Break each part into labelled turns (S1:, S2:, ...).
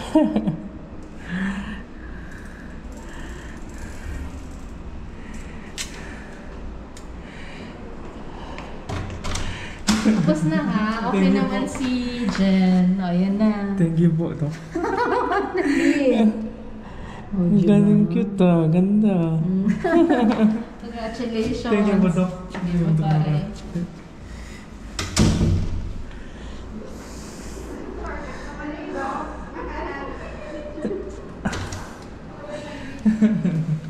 S1: Tapos na ha. Okay naman si Jen. O, yan na.
S2: Thank you po, Dok.
S1: Oh,
S2: Ganun cute ah. Ganda.
S1: Congratulations.
S2: Thank you po, Dok.
S1: Hindi mo pare.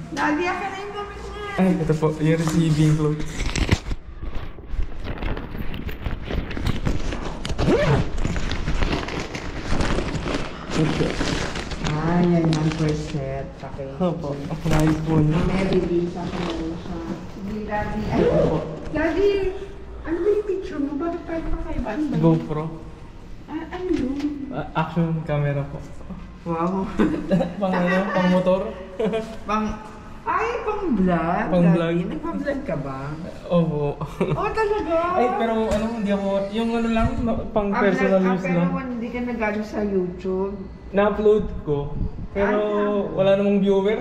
S3: Daddy, akin na yung gamit niya.
S2: Ay, ito po. Yung receiving clothes. Okay.
S3: Ah, yan ang first set. Okay.
S2: Opo. Nice po niya.
S3: Everyday sa kanila siya. Sige, Daddy. Ay, Daddy! Ano ba yung picture mo? Bakit tayo pa kayo ba?
S2: GoPro.
S3: Ano yun?
S2: Action camera po.
S3: Wow.
S2: Pang motor.
S3: Pang vlog.
S2: Pang vlog.
S3: Daddy. Nagpa-vlog ka ba?
S2: Opo.
S3: Oh, talaga?
S2: Ay, pero hindi ako, yung lang, pang personal use
S3: pero
S2: lang.
S3: hindi ka nag-ano sa YouTube.
S2: Na-upload ko, pero wala namang viewer.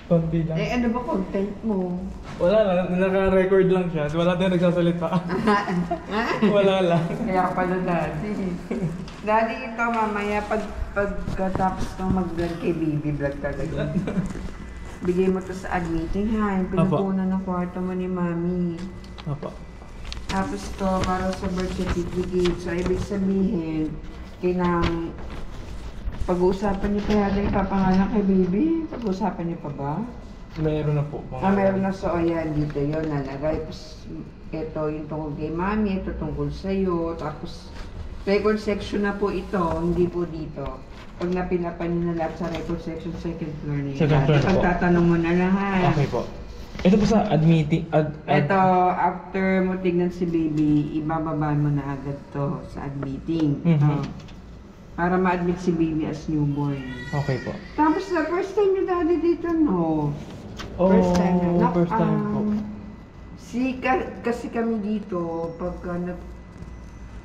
S2: Konti lang.
S3: Ano ba content mo?
S2: Wala lang, naka-record lang siya. Wala din nagsasalita. Wala lang.
S3: Kaya pala, Daddy. Daddy, ito mamaya pagkatapos ng mag-vlog kay Baby Vlog talaga. Bigay mo to sa admitting ha, yung pinagkunan ng kwarto mo ni Mami.
S2: Apa.
S3: Tapos to, para sa birth certificate. So, ibig sabihin, pag-uusapan niyo pa yata yung papangalan kay Baby? Pag-uusapan niyo pa ba?
S2: Meron na po.
S3: Meron na. So, ayan, dito yun, nalagay. Tapos, ito yung tungkol kay Mami, ito tungkol sa'yo. Tapos, record section na po ito, hindi po dito. Pag napinapan niyo na lahat sa record section, second floor na yun.
S2: Second floor po.
S3: Pagtatanong mo na lang, ha?
S2: Okay po. Ito po sa admitting.
S3: Ito, after mo tignan si Baby, ibababa mo na agad to sa admitting. Para ma-admit si Baby as newborn.
S2: Okay po.
S3: Tapos na, first time niyo Daddy dito, no?
S2: Oh,
S3: First time na.
S2: first time po.
S3: Kasi kami dito, pagka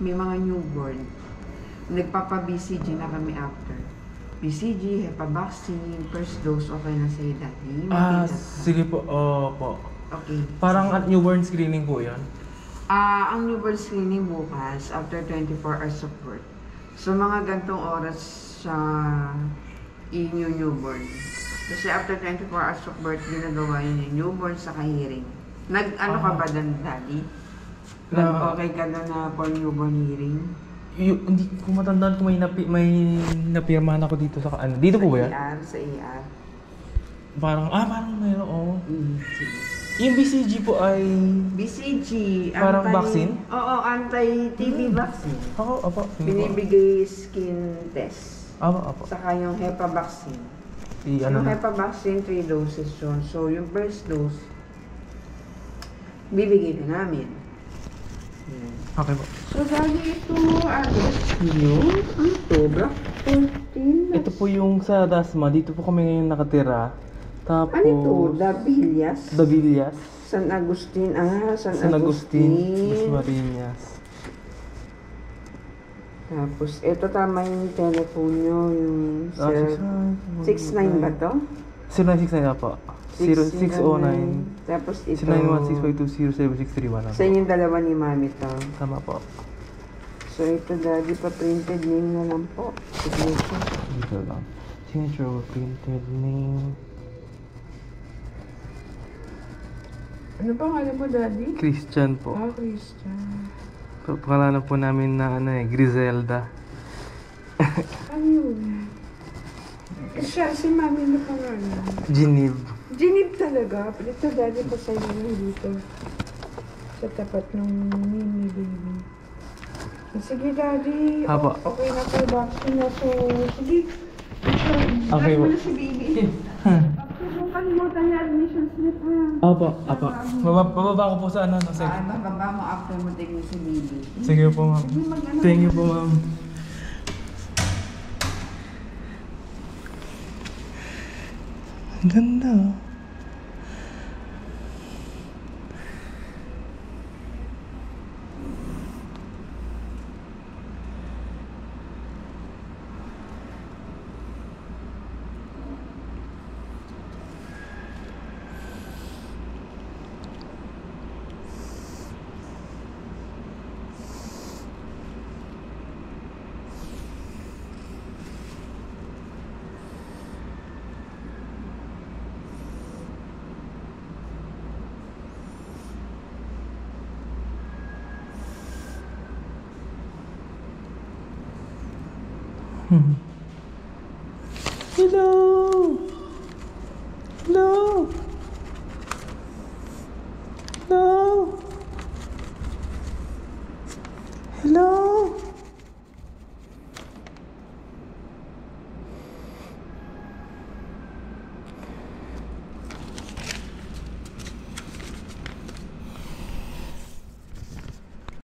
S3: may mga newborn, nagpapa-BCG na kami after. BCG, HEPA vaccine, first dose, okay na sa'yo, Daddy.
S2: Sige po. Po.
S3: Okay.
S2: Parang at newborn screening po yan?
S3: Ang newborn screening bukas, after 24 hours of birth. So, mga gantong oras siya i-newborn. Kasi after 24 hours of birth, ginagawa yun yung newborn sa hearing. Nag-ano ka ba doon, Daddy? Okay ka doon na for newborn hearing?
S2: Hindi ko matandaan kung may napirmahan ako dito sa dito po ba yan?
S3: Sa ER.
S2: Parang mayroon,
S3: Sige.
S2: Yung BCG po ay...
S3: BCG.
S2: Parang vaccine?
S3: Oo, anti-TB vaccine.
S2: Opo.
S3: Binibigay skin test.
S2: Opo.
S3: Saka yung HEPA vaccine.
S2: Ano
S3: Yung
S2: na?
S3: HEPA vaccine, 3 doses yun. So, yung first dose, bibigay na namin.
S2: Okay po.
S3: So, dahil ito, address nyo, ito, Block 14.
S2: Ito po yung sa Dasma. Dito po kami ngayon nakatira. Tapos...
S3: Ano ito? Davillas?
S2: Davillas.
S3: San Agustin.
S2: San Agustin. Dasmariñas.
S3: Tapos, ito tama yung telephone nyo, yung 69 ba to?
S2: 0969 po. 0609.
S3: Tapos ito.
S2: 0916520761.
S3: Sa inyong dalawa ni Mami to.
S2: Tama po.
S3: So, ito Daddy, pa-printed name na lang po. Signature.
S2: Dito lang. Signature, printed name.
S3: Ano ba nga mo, Daddy?
S2: Christian po.
S3: Christian.
S2: Pangalanan po namin na Griselda.
S3: Ano yun? Siya, si Mami na pangalan.
S2: Geneve.
S3: Geneve talaga. Ito, Daddy, pa sa inyo dito. Sa tapat ng mini baby. Sige, Daddy.
S2: Apo.
S3: Okay na po, vaccine na. So, sige.
S2: Okay po.
S3: Mo na si baby. Huwag kalimutan niya admission slip, ha?
S2: Apo. Bababa ko po sa
S3: Bababa mo after mo tignan si baby.
S2: Sige po, ma'am. Thank you po, ma'am. Ang ganda. Hello! Hello!